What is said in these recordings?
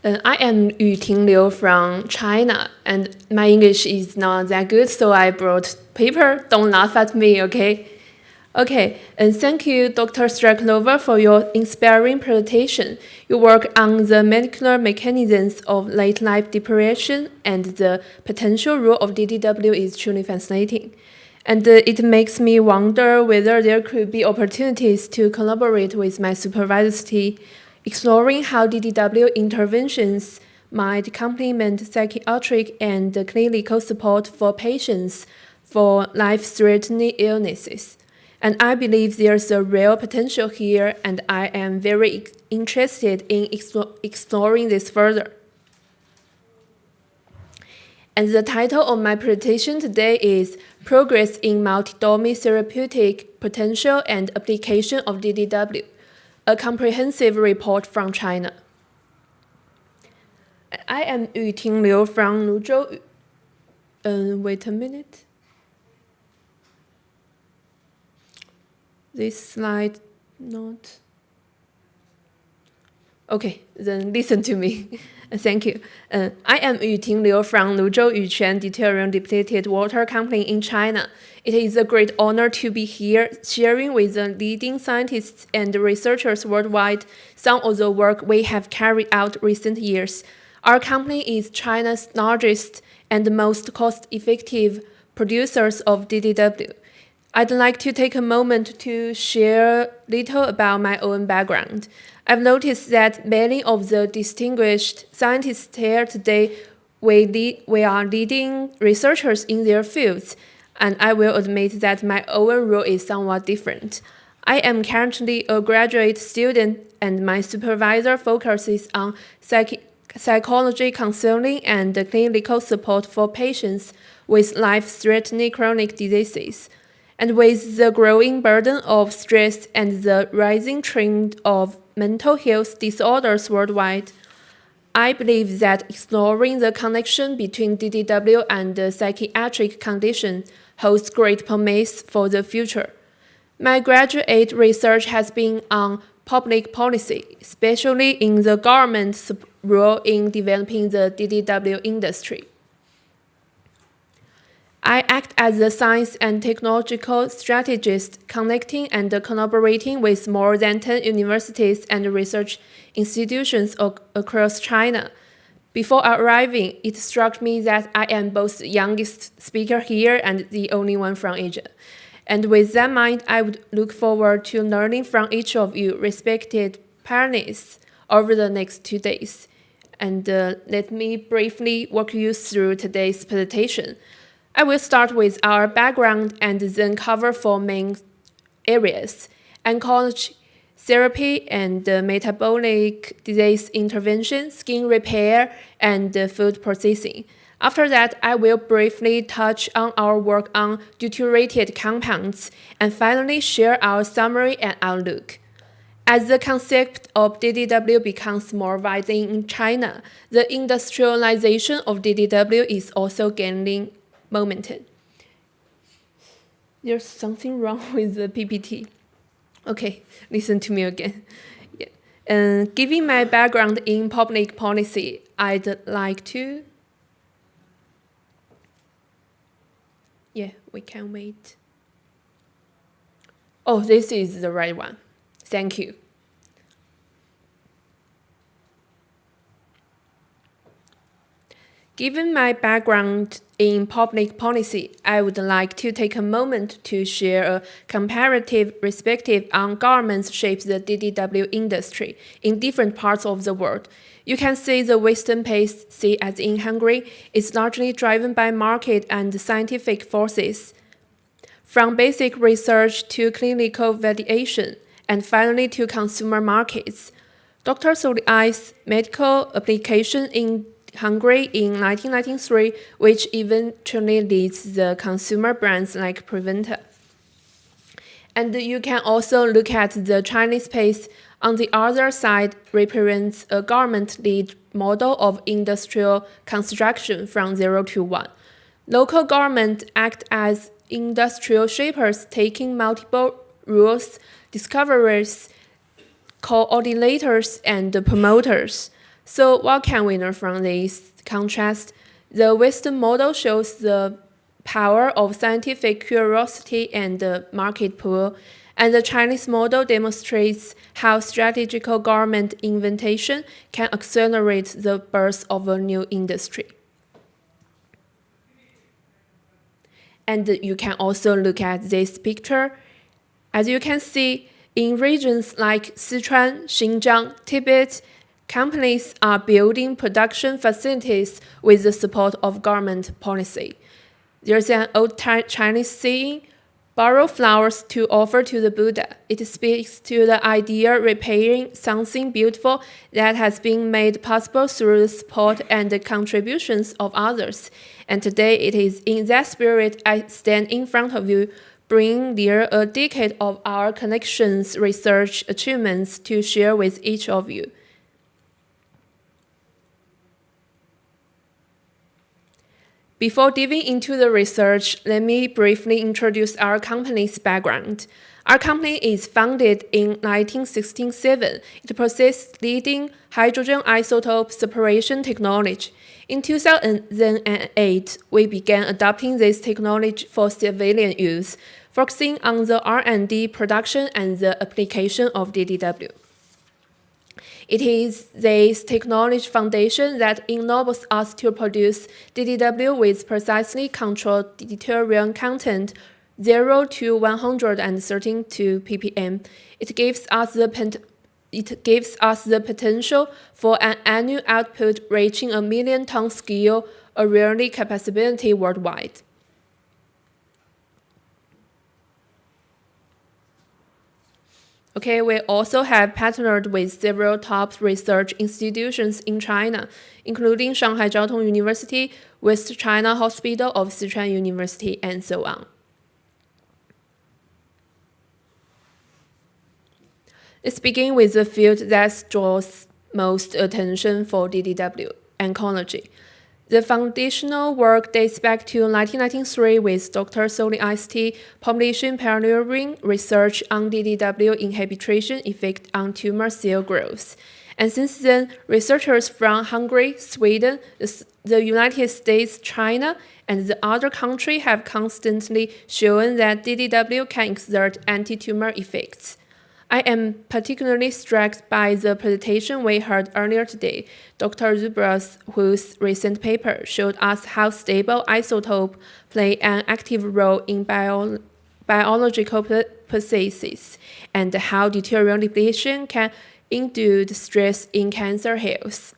I am Yuting Liu from China, and my English is not that good, so I brought paper. Don't laugh at me, okay? Okay, and thank you, Dr. Straknova, for your inspiring presentation. Your work on the molecular mechanisms of late-life depression and the potential role of DDW is truly fascinating. And it makes me wonder whether there could be opportunities to collaborate with my supervisor, exploring how DDW interventions might complement psychiatric and clinical support for patients for life-threatening illnesses. And I believe there's a real potential here, and I am very interested in exploring this further. And the title of my presentation today is Progress in Multi-Domain Therapeutic Potential and Application of DDW, a comprehensive report from China. I am Yuting Liu from Luzhou. Wait a minute. This slide not. Okay, then listen to me. Thank you. I am Yuting Liu from Luzhou Yuquan Deuterium Depleted Water Company in China. It is a great honor to be here sharing with the leading scientists and researchers worldwide some of the work we have carried out recent years. Our company is China's largest and most cost-effective producers of DDW. I'd like to take a moment to share a little about my own background. I've noticed that many of the distinguished scientists here today we are leading researchers in their fields, and I will admit that my own role is somewhat different. I am currently a graduate student, and my supervisor focuses on psychology counseling and clinical support for patients with life-threatening chronic diseases. And with the growing burden of stress and the rising trend of mental health disorders worldwide, I believe that exploring the connection between DDW and the psychiatric condition holds great promise for the future. My graduate research has been on public policy, especially in the government's role in developing the DDW industry. I act as a science and technological strategist, connecting and collaborating with more than 10 universities and research institutions across China. Before arriving, it struck me that I am both the youngest speaker here and the only one from Asia. And with that in mind, I would look forward to learning from each of you respected panelists over the next 2 days. And let me briefly walk you through today's presentation. I will start with our background and then cover 4 main areas: oncology, therapy and metabolic disease intervention, skin repair, and food processing. After that, I will briefly touch on our work on deuterated compounds, and finally share our summary and outlook. As the concept of DDW becomes more widely in China, the industrialization of DDW is also gaining momentum. There's something wrong with the PPT. Okay, listen to me again. Yeah. Given my background in public policy, I'd like to... Yeah, we can wait. Oh, this is the right one. Thank you. Given my background in public policy, I would like to take a moment to share a comparative perspective on governments shape the DDW industry in different parts of the world. You can see the Western pace, see as in Hungary, is largely driven by market and scientific forces. From basic research to clinical validation, and finally to consumer markets. Dr. Soliai's medical application in Hungary in 1993, which eventually leads the consumer brands like Preventa. And you can also look at the Chinese pace. On the other side, represents a government-led model of industrial construction from 0 to 1. Local government act as industrial shapers, taking multiple roles, discoverers, coordinators, and promoters. So what can we learn from this contrast? The Western model shows the power of scientific curiosity and the market pull, and the Chinese model demonstrates how strategical government invention can accelerate the birth of a new industry. And you can also look at this picture. As you can see, in regions like Sichuan, Xinjiang, Tibet, companies are building production facilities with the support of government policy. There's an old Chinese saying, borrow flowers to offer to the Buddha. It speaks to the idea repairing something beautiful that has been made possible through the support and the contributions of others. And today it is in that spirit I stand in front of you, bringing near a decade of our connections research achievements to share with each of you. Before diving into the research, let me briefly introduce our company's background. Our company is founded in 1967. It possesses leading hydrogen isotope separation technology. In 2008, we began adopting this technology for civilian use, focusing on the R&D production and the application of DDW. It is this technology foundation that enables us to produce DDW with precisely controlled deuterium content 0 to 132 ppm. It gives us the potential for an annual output reaching a million-ton scale, a rarely capability worldwide. Okay, we also have partnered with several top research institutions in China, including Shanghai Jiao Tong University, West China Hospital of Sichuan University, and so on. Let's begin with the field that draws most attention for DDW, oncology. The foundational work dates back to 1993 with Dr. Soli St. publishing pioneering research on DDW inhibition effect on tumor cell growth. And since then, researchers from Hungary, Sweden, the United States, China, and the other countries have constantly shown that DDW can exert anti-tumor effects. I am particularly struck by the presentation we heard earlier today, Dr. Zubras, whose recent paper showed us how stable isotopes play an active role in biological processes, and how deuterium depletion can induce stress in cancer health.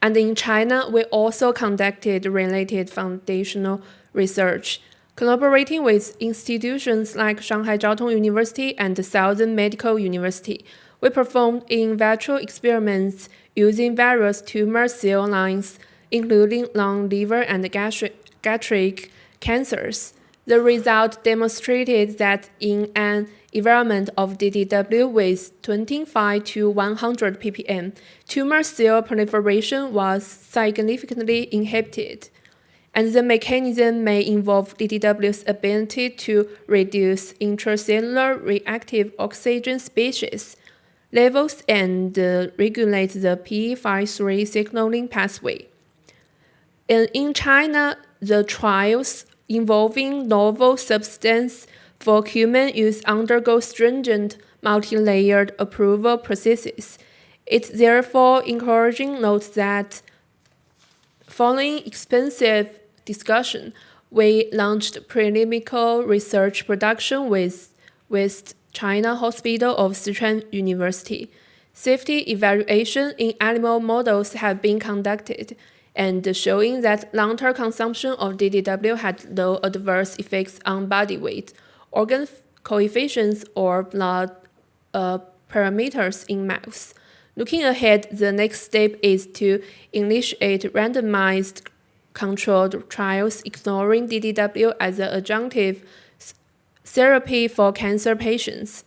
And in China, we also conducted related foundational research. Collaborating with institutions like Shanghai Jiao Tong University and Southern Medical University, we performed in vitro experiments using various tumor cell lines, including lung, liver, and gastric cancers. The result demonstrated that in an environment of DDW with 25 to 100 ppm, tumor cell proliferation was significantly inhibited. And the mechanism may involve DDW's ability to reduce intracellular reactive oxygen species levels and regulate the p53 signaling pathway. And in China, the trials involving novel substance for human use undergo stringent multi-layered approval processes. It's therefore encouraging to note that following expensive discussion, we launched preclinical research production with West China Hospital of Sichuan University. Safety evaluation in animal models have been conducted, and showing that long-term consumption of DDW had no adverse effects on body weight, organ coefficients, or blood parameters in mouse. Looking ahead, the next step is to initiate randomized controlled trials exploring DDW as an adjunctive therapy for cancer patients.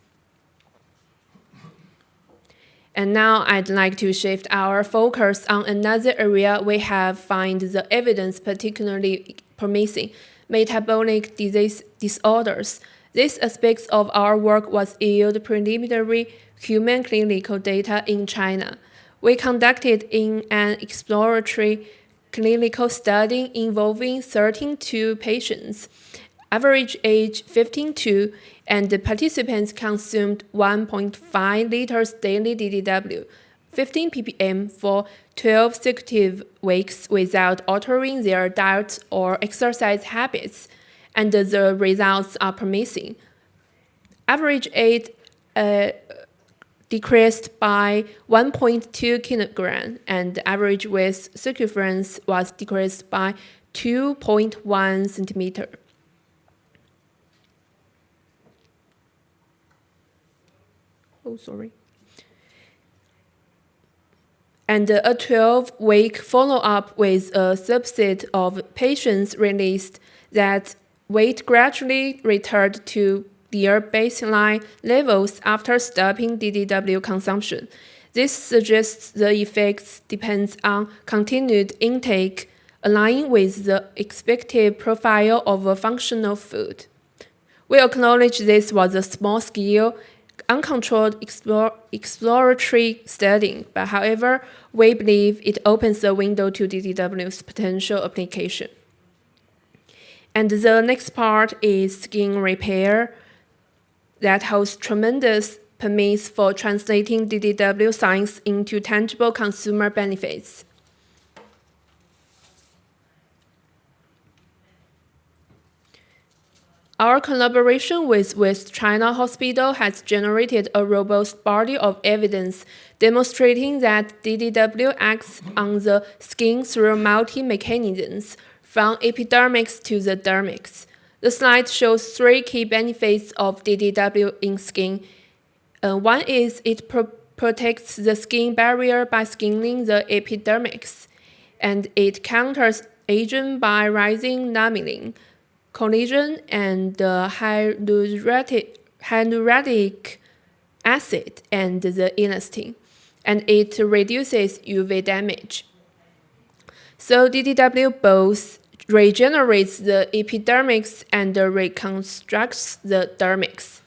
And now I'd like to shift our focus on another area we have found the evidence particularly promising, metabolic disease disorders. This aspect of our work was yield preliminary human clinical data in China. We conducted in an exploratory clinical study involving 32 patients, average age 15 and the participants consumed 1.5 liters daily DDW, 15 ppm for 12 consecutive weeks without altering their diet or exercise habits, and the results are promising. Average age decreased by 1.2 kilogram, and average weight circumference was decreased by 2.1 centimeter. And a 12-week follow-up with a subset of patients released that weight gradually returned to their baseline levels after stopping DDW consumption. This suggests the effects depends on continued intake, aligning with the expected profile of a functional food. We acknowledge this was a small-scale, uncontrolled exploratory study, but however, we believe it opens a window to DDW's potential application. And the next part is skin repair that holds tremendous promise for translating DDW science into tangible consumer benefits. Our collaboration with West China Hospital has generated a robust body of evidence demonstrating that DDW acts on the skin through multi-mechanisms, from epidermis to the dermis. The slide shows 3 key benefits of DDW in skin. One is it protects the skin barrier by skinning the epidermis, and it counters aging by rising lamelline, collagen, and hyaluronic acid and the elastin, and it reduces UV damage. So DDW both regenerates the epidermis and reconstructs the dermis.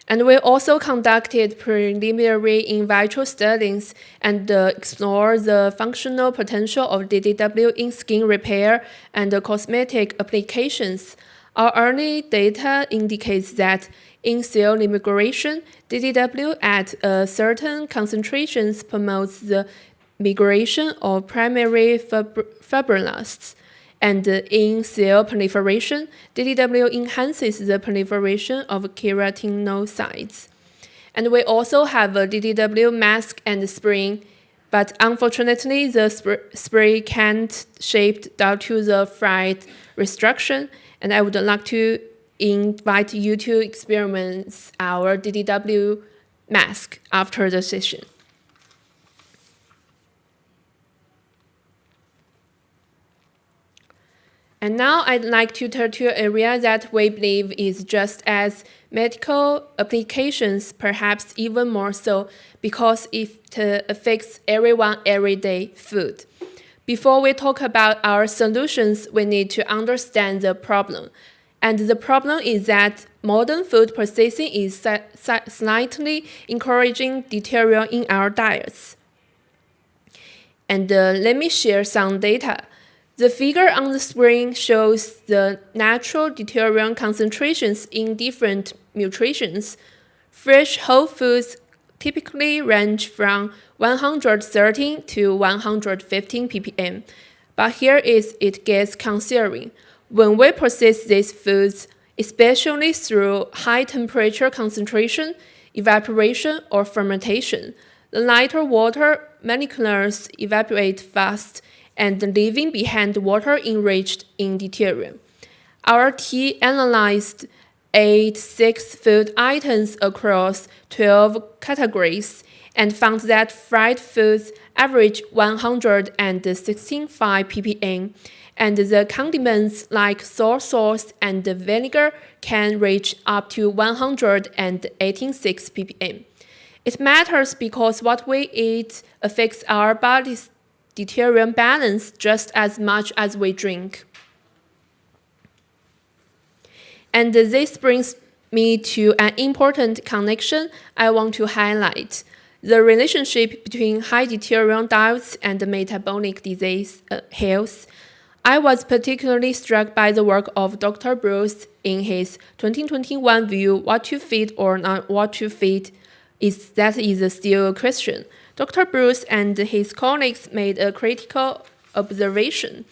And we also conducted preliminary in vitro studies and explored the functional potential of DDW in skin repair and cosmetic applications. Our early data indicates that in cell migration, DDW at certain concentrations promotes the migration of primary fibroblasts. And in cell proliferation, DDW enhances the proliferation of keratinocytes. And we also have a DDW mask and spray, but unfortunately, the spray can't shape due to the fried restriction. And I would like to invite you to experience our DDW mask after the session. And now I'd like to turn to an area that we believe is just as medical applications, perhaps even more so, because it affects everyone every day, food. Before we talk about our solutions, we need to understand the problem. And the problem is that modern food processing is slightly encouraging deuterium in our diets. And let me share some data. The figure on the screen shows the natural deuterium concentrations in different nutritions. Fresh whole foods typically range from 113 to 115 ppm. But here it gets concerning. When we process these foods, especially through high temperature concentration, evaporation, or fermentation, the lighter water molecules evaporate fast and leaving behind water enriched in deuterium. Our team analyzed 86 food items across 12 categories and found that fried foods average 165 ppm, and the condiments like soy sauce and vinegar can reach up to 186 ppm. It matters because what we eat affects our body's deuterium balance just as much as we drink. And this brings me to an important connection I want to highlight: the relationship between high deuterium diets and metabolic disease health. I was particularly struck by the work of Dr. Bruce in his 2021 view, what to feed or not what to feed that is still a question. Dr. Bruce and his colleagues made a critical observation.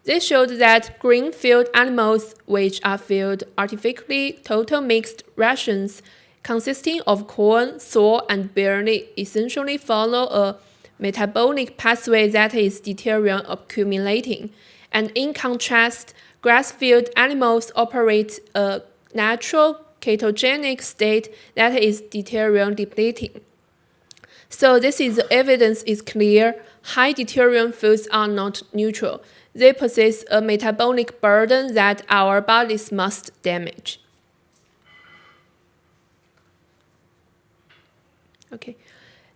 They showed that green-field animals, which are fed artificially total mixed rations consisting of corn, soy, and barley, essentially follow a metabolic pathway that is deuterium accumulating. And in contrast, grass-fed animals operate a natural ketogenic state that is deuterium depleting. So evidence is clear. High deuterium foods are not neutral. They possess a metabolic burden that our bodies must damage. Okay.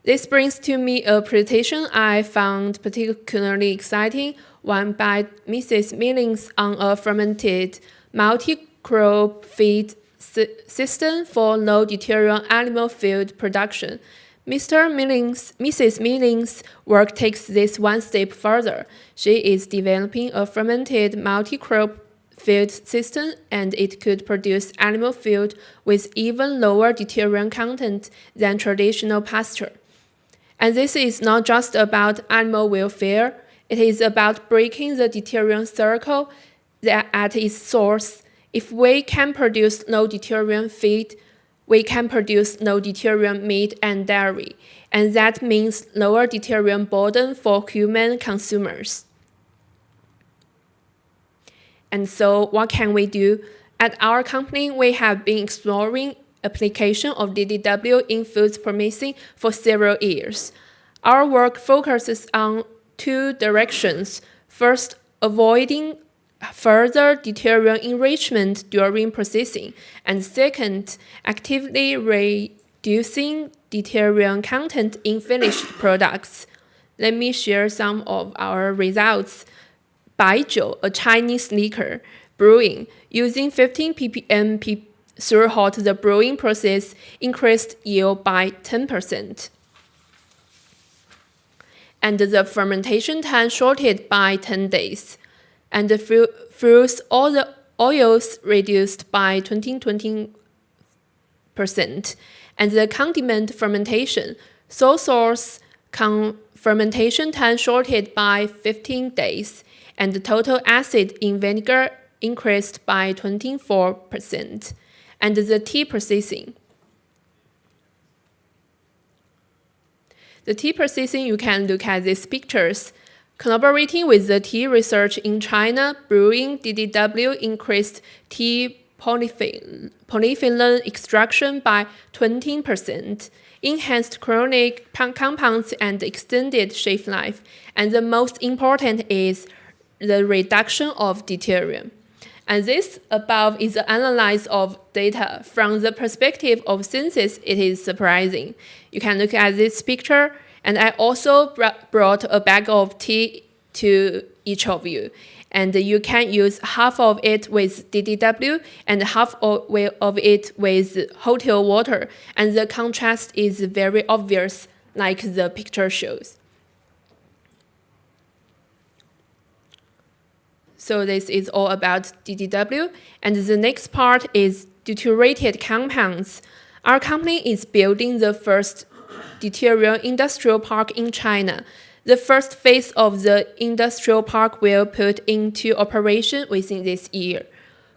This brings to me a presentation I found particularly exciting, one by Mrs. Millings on a fermented multi-crop feed system for low deuterium animal feed production. Mrs. Millings' work takes this one step further. She is developing a fermented multi-crop feed system, and it could produce animal feed with even lower deuterium content than traditional pasture. And this is not just about animal welfare. It is about breaking the deuterium circle that at its source. If we can produce low deuterium feed, we can produce low deuterium meat and dairy, and that means lower deuterium burden for human consumers. And so what can we do? At our company, we have been exploring application of DDW in foods processing for several years. Our work focuses on two directions. First, avoiding further deuterium enrichment during processing, and second, actively reducing deuterium content in finished products. Let me share some of our results. Baijiu, a Chinese liquor, brewing, using 15 ppm throughout the brewing process, increased yield by 10%. And the fermentation time shortened by 10 days. And the fruits oils reduced by 20%. And the condiment fermentation, soy sauce fermentation time shortened by 15 days. And the total acid in vinegar increased by 24%. And the tea processing. The tea processing, you can look at these pictures. Collaborating with the tea research in China, brewing DDW increased tea polyphenol extraction by 20%, enhanced chronic compounds and extended shelf life, and the most important is the reduction of deuterium. And this above is an analysis of data. From the perspective of synthesis, it is surprising. You can look at this picture, and I also brought a bag of tea to each of you. And you can use half of it with DDW and half of it with hotel water. And the contrast is very obvious, like the picture shows. So this is all about DDW. And the next part is deuterated compounds. Our company is building the first deuterium industrial park in China. The first phase of the industrial park will put into operation within this year,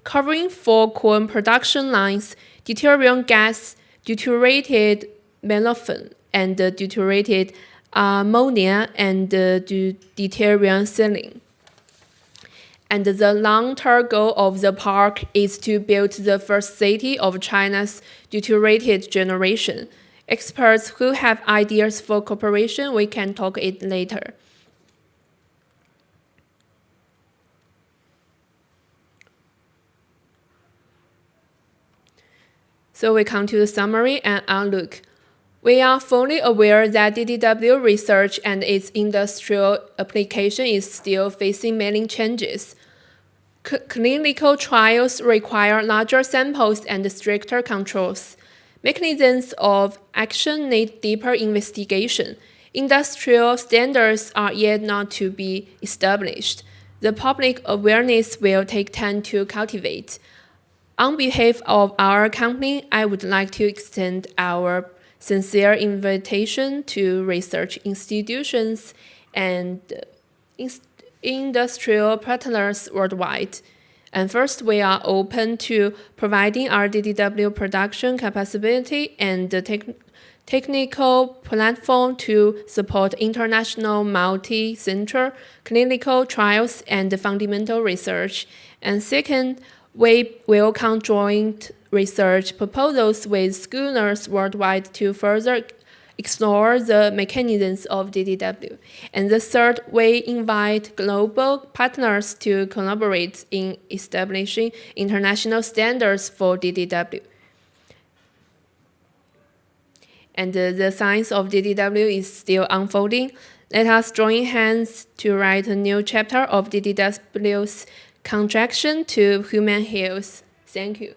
covering 4 corn production lines, deuterium gas, deuterated melaphan, and deuterated ammonia, and deuterium saline. And the long-term goal of the park is to build the first city of China's deuterated generation. Experts who have ideas for cooperation, we can talk it later. So we come to the summary and outlook. We are fully aware that DDW research and its industrial application is still facing many changes. Clinical trials require larger samples and stricter controls. Mechanisms of action need deeper investigation. Industrial standards are yet not to be established. The public awareness will take time to cultivate. On behalf of our company, I would like to extend our sincere invitation to research institutions and industrial partners worldwide. And first, we are open to providing our DDW production capacity and the technical platform to support international multi-center clinical trials and fundamental research. And second, we welcome joint research proposals with schoolers worldwide to further explore the mechanisms of DDW. And the third, we invite global partners to collaborate in establishing international standards for DDW. And the science of DDW is still unfolding. Let us join hands to write a new chapter of DDW's contribution to human health. Thank you.